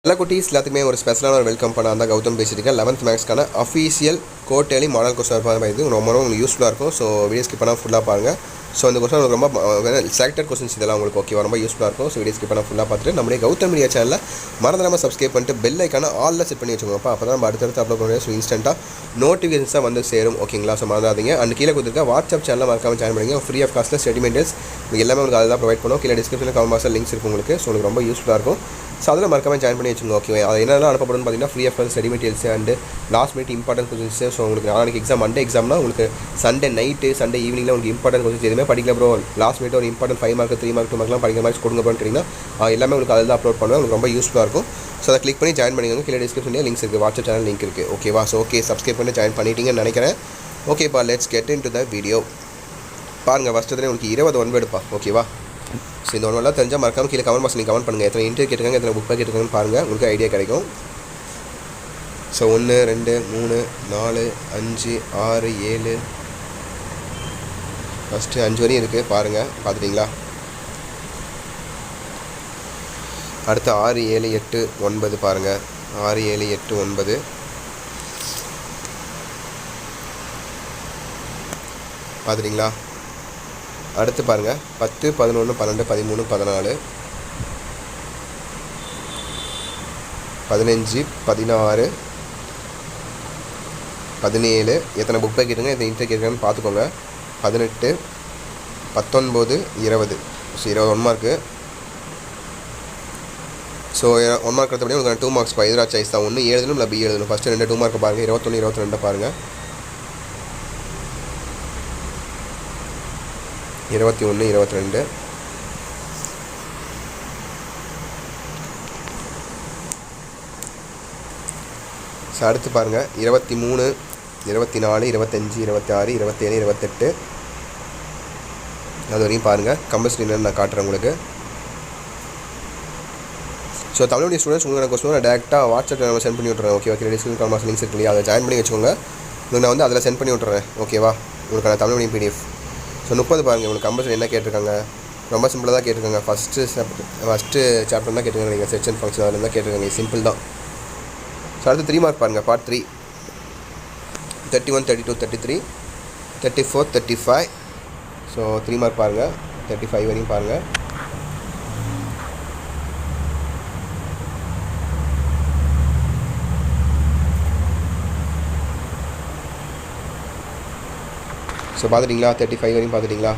எல்லா குட்டீஸ் எல்லாத்துக்குமே ஒரு ஸ்பெஷலான ஒரு வெல்கம் பண்ண அந்த கௌதம் பேசியிருக்கேன். 11th மேக்ஸ்க்கான அஃபீஷியல் கோட்டேலி மாடல் கொஸ்டின் இது ரொம்ப உங்களுக்கு யூஸ்ஃபுல்லாக இருக்கும். ஸோ வீடியோ ஸ்கிப் பண்ணால் ஃபுல்லாக பாருங்கள். ஸோ இந்த கொஸ்டின் உங்களுக்கு ரொம்ப செலக்டட் கொஸ்டின்ஸ் இதெல்லாம் உங்களுக்கு ஓகேவா ரொம்ப யூஸ்ஃபுல்லாக இருக்கும். ஸோ வீடியோ ஸ்கிப் பண்ணால் ஃபுல்லாக பார்த்துட்டு நம்மளுடைய கௌதம் மீடியா சேனலில் மறந்துடாமல் சப்ஸ்கிரைப் பண்ணிட்டு பெல் ஐக்கான ஆலில் செட் பண்ணி வச்சுக்கோங்கப்பா. அப்போ தான் நம்ம அடுத்தடுத்து அப்லோட் பண்ணுவோம். ஸோ இன்ஸ்டன்ட்டாக நோட்டிஃபிகேஷன்ஸாக வந்து சேரும். ஓகேங்களா? ஸோ மறந்துடாதீங்க. அண்ட் கீழே கொடுத்துருக்க வாட்ஸ்அப் சேனலில் மறக்காமல் ஜாயின் பண்ணிங்க. ஃப்ரீ ஆஃப் காஸ்ட்டில் ஸ்டடி மெட்டீரியல்ஸ் எல்லாமே உங்களுக்கு அதில் தான் ப்ரொவைட் பண்ணுவோம். கீழே டிஸ்கிரிப்ஷனில் கமெண்ட் பாக்ஸில் லிங்க்ஸ் இருக்கும் உங்களுக்கு. ஸோ உங்களுக்கு ரொம்ப யூஸ்ஃபுல்லாக இருக்கும். ஸோ அதில் மறக்காமல் ஜாயின் பண்ணி வச்சுக்கோங்க. ஓகே, அது என்னெல்லாம் அனுப்பப்படும் பார்த்தீங்கன்னா free of study materials and last minute important questions. So உங்களுக்கு நாளைக்கு எக்ஸாம் மண்டே எக்ஸாம்னா உங்களுக்கு சண்டே நைட்டு சண்டே ஈவினிங்கில் உங்களுக்கு இம்பார்ட்டன்ட் கொஸ்டின்ஸ் எதுவுமே படிக்கல ப்ரோ, லாஸ்ட் மினிட் ஒரு இம்பார்ட்டன்ட் 5 மார்க் 3 மார்க் 2 மார்க்லாம் படிக்கிற மாதிரி கொடுங்க ப்ரோன்னு கேட்டிங்கன்னா எல்லாமே உங்களுக்கு அதில் தான் அப்லோட் பண்ணுவேன். உங்களுக்கு ரொம்ப யூஸ்ஃபுல்லாக இருக்கும். ஸோ அதை கிளிக் பண்ணி ஜாயின் பண்ணிக்கோங்க. கீழே டிஸ்கிரிப்ஷனில் லிங்க்ஸ் இருக்குது, வாட்ஸ்அப் சேனல் லிங்க் இருக்குது. ஓகேவா? ஸோ ஓகே, சப்ஸ்கிரைப் பண்ணி ஜாயின் பண்ணிட்டீங்கன்னு நினைக்கிறேன். ஓகேப்பா, let's get in to the video. பாருங்கள், ஃபஸ்ட்டு உங்களுக்கு 20 ஒன்பதுப்பா. ஓகேவா? ஸோ இந்த ஒன்றெல்லாம் தெரிஞ்சால் மறக்காமல் கீழே கமெண்ட் பாக்ஸ் நீங்கள் கமெண்ட் பண்ணுங்கள். எத்தனை இன்டர்வியூ கேட்டுருக்காங்க, எத்தனை புக் கேட்டுருக்காங்கன்னு பாருங்கள், உங்களுக்கு ஐடியா கிடைக்கும். ஸோ 1 2 3 4 5 6 7 ஃபஸ்ட்டு 5 வரையும் இருக்குது பாருங்கள். பார்த்துட்டிங்களா? அடுத்து 6 7 8 9 பாருங்கள். 6 7 8 9 பார்த்துட்டிங்களா? அடுத்து பாருங்கள் 10 11 12 13 14 15 16 17 எத்தனை புக் பேக் கேட்டுங்க, எத்தனை இன்டர்வியூ கேட்குறாங்கன்னு பார்த்துக்கோங்க. 18 19 20. So 21 mark. ஸோ 1 மார்க் எடுத்தபடி உங்களுக்கு 2 மார்க்ஸ் எதிராக சாய்ஸ் தான். ஒன்று எழுதணும் இல்லை பி எழுதணும். ஃபஸ்ட்டு 2 2 மார்க் பாருங்கள். 21 22 பாருங்கள். 21 22 ஸோ அடுத்து பாருங்கள் 23 24 25 26 27 28 அது வரையும் பாருங்கள். கம்பல்சரி என்னென்னு நான் காட்டுறேன் உங்களுக்கு. ஸோ தமிழ் மீடியம் ஸ்டூடெண்ட்ஸ் உங்களுக்கு கொஸ்டின் நான் டேரெக்டாக வாட்ஸ்அப்பில் நம்ம சென்ட் பண்ணி விட்றேன். ஓகேவா? டிஸ்கிரிப்ஷன் கமெண்ட் லிங்க்ஸ் இருக்கு இல்லையா, அதை ஜாயின் பண்ணி வச்சுக்கோங்க. உங்களுக்கு நான் வந்து அதில் சென்ட் பண்ணி விட்றேன். ஓகேவா? உங்களுக்கான தமிழ் மீடியம் பிடிஎஃப். ஸோ 30 பாருங்கள். உங்களுக்கு கம்பல்சரி என்ன கேட்டிருக்காங்க, ரொம்ப சிம்பிளாக தான் கேட்டிருக்காங்க. ஃபஸ்ட்டு சாப்டர் தான் கேட்டிருக்காங்க. நீங்கள் செக்ஷன் ஃபங்க்ஷன் அதில் தான் கேட்டிருக்காங்க. சிம்பிள் தான். ஸோ அடுத்து 3 மார்க் பாருங்கள். பார்ட் 3 31 32 33 34 35. ஸோ 3 மார்க் பாருங்கள். 35 வரையும் பாருங்கள். ஸோ பார்த்துட்டிங்களா? 35 வரையும் பார்த்துட்டிங்களா?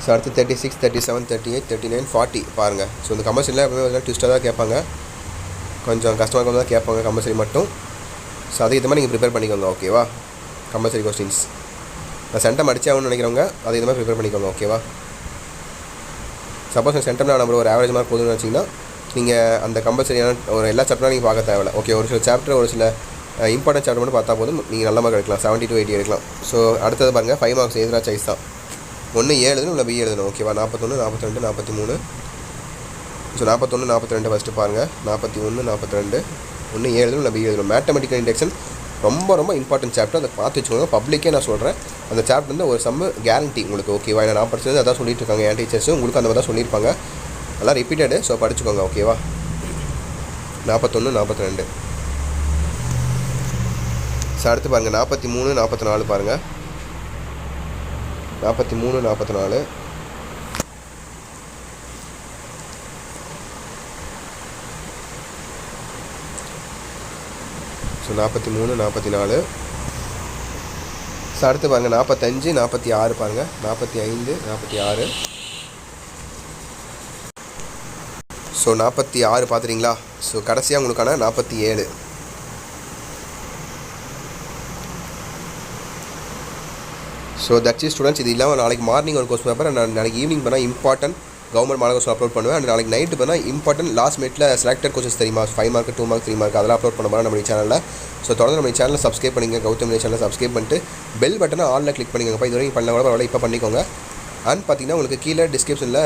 ஸோ அடுத்து 36 37 38 39 40 பாருங்கள். ஸோ இந்த கம்பல்சரியில் எப்பவுமே ட்விஸ்ட்டாக தான் கேட்பாங்க, கொஞ்சம் கஷ்டமாக தான் கேட்பாங்க கம்பல்சரி மட்டும். ஸோ அது இது மாதிரி நீங்கள் ப்ரிப்பேர் பண்ணிக்கோங்க. ஓகேவா? கம்பல்சரி கொஸ்டின்ஸ் நான் சென்டம் அடிச்சாகணும்னு நினைக்கிறவங்க அது இது மாதிரி ப்ரிப்பேர் பண்ணிக்கோங்க. ஓகேவா? சப்போஸ் சென்டம்னா நம்ம ஒரு ஆவரேஜ் மார்க் போதுன்னு வச்சிங்கன்னா நீங்கள் அந்த கம்பல்சரியான ஒரு எல்லா சாப்டரும் நீங்கள் பார்க்க தேவையில்லை. ஓகே, ஒரு சில சாப்டர் ஒரு சில இம்பார்ட்டன்ட் சாப்டர் மட்டும் பார்த்தா போதும், நீங்கள் நல்ல மார்க் எடுக்கலாம். 70 to 80 எடுக்கலாம். ஸோ அடுத்தது பாருங்கள் 5 மார்க்ஸ் எதிராக சாய்ஸ் தான். ஒன்று ஏ எழுதணும் இல்லை பி எழுதணும். ஓகேவா? 41 42 43. ஸோ 41 42 ஃபஸ்ட்டு பாருங்கள். 41 42 ஒன்று ஏ எழுதணும் இல்லை பி எழுதணும். மேத்தமெட்டிக்கல் இண்டெக்ஷன் ரொம்ப ரொம்ப இம்பார்ட்டன்ட் சாப்டர், அதை பார்த்து வச்சுக்கோங்க. பப்ளிக்கே நான் சொல்கிறேன், அந்த சாப்டர் வந்து ஒரு சம்மு கேரண்டி உங்களுக்கு. ஓகேவா? ஏன்னா நான் படிச்சது அதான் சொல்லிட்டு இருக்காங்க என் டீச்சர்ஸும், உங்களுக்கு அந்த மாதிரி தான் சொல்லியிருப்பாங்க. நல்லா ரிப்பீட்டடு. ஸோ படிச்சுக்கோங்க. ஓகேவா? 41 42. ஸோ அடுத்து பாருங்கள் 43 44 பாருங்கள். 43 44. ஸோ 43 44. ஸோ அடுத்து பாருங்கள் 45 46 பாருங்கள். 45 46. ஸோ 46 பார்த்துட்டிங்களா? ஸோ கடைசியாக உங்களுக்கான 47. So that's it students. இது இல்லாமல் நாளைக்கு மார்னிங் ஒரு கொஸ்டின் பேப்பர், நான் நாளைக்கு ஈவினிங் பண்ணால் important government model question upload பண்ணுவேன். அண்ட் நாளைக்கு நைட்டு பண்ணால் இம்பார்ட்டன்ட் லாஸ்ட் மினிட்ல செலக்டட் கொஸ்டின்ஸ் தெரியுமா, 5 மார்க் 2 மார்க் 3 மார்க் அதெல்லாம் அப்லோட் பண்ண போகிறேன் நம்ம சேனலில். ஸோ தொடர்ந்து நம்ம சேனலில் சப்ஸ்கிரைப் பண்ணிங்க. கௌதம் மீடியா சேனலை சப்ஸ்கிரைப் பண்ணிட்டு பெல் பட்டனை ஆலில் கிளிக் பண்ணிக்கோங்க. இது வரைக்கும் பண்ண கூட பரவாயில்ல, இப்போ பண்ணிக்கோங்க. அண்ட் பார்த்தீங்கன்னா உங்களுக்கு கீழே டிஸ்கிரிப்ஷனில்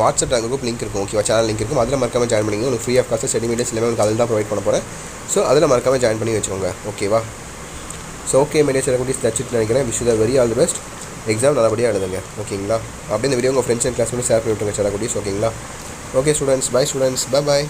வாட்ஸ்அப் குரூப் லிங்க் இருக்கும். ஓகேவா? சேனல் லிங்க் இருக்கும். அதில் மறக்காமல் ஜாயின் பண்ணிங்க. உங்களுக்கு free of cost study materials எல்லாமே உங்களுக்கு அதில் தான் ப்ரொவைட் பண்ண போகிறேன். ஸோ அதில் மறக்காமல் ஜாயின் பண்ணி வச்சுக்கோங்க. ஓகேவா? ஸோ ஓகே மீடியா சேனல் குட்டீஸ், தட்ஸ் இட் நினைக்கிறேன். Wish you the very all the best. Exam நல்லபடியாக எழுதுங்க. ஓகேங்களா? அப்படியே இந்த வீடியோ உங்கள் ஃப்ரெண்ட்ஸ் அண்ட் கிளாஸ் பண்ணி ஷேர் பண்ணி விட்டுருங்க. சில குட்டீஸ். ஓகேங்களா? Okay students, bye students, by.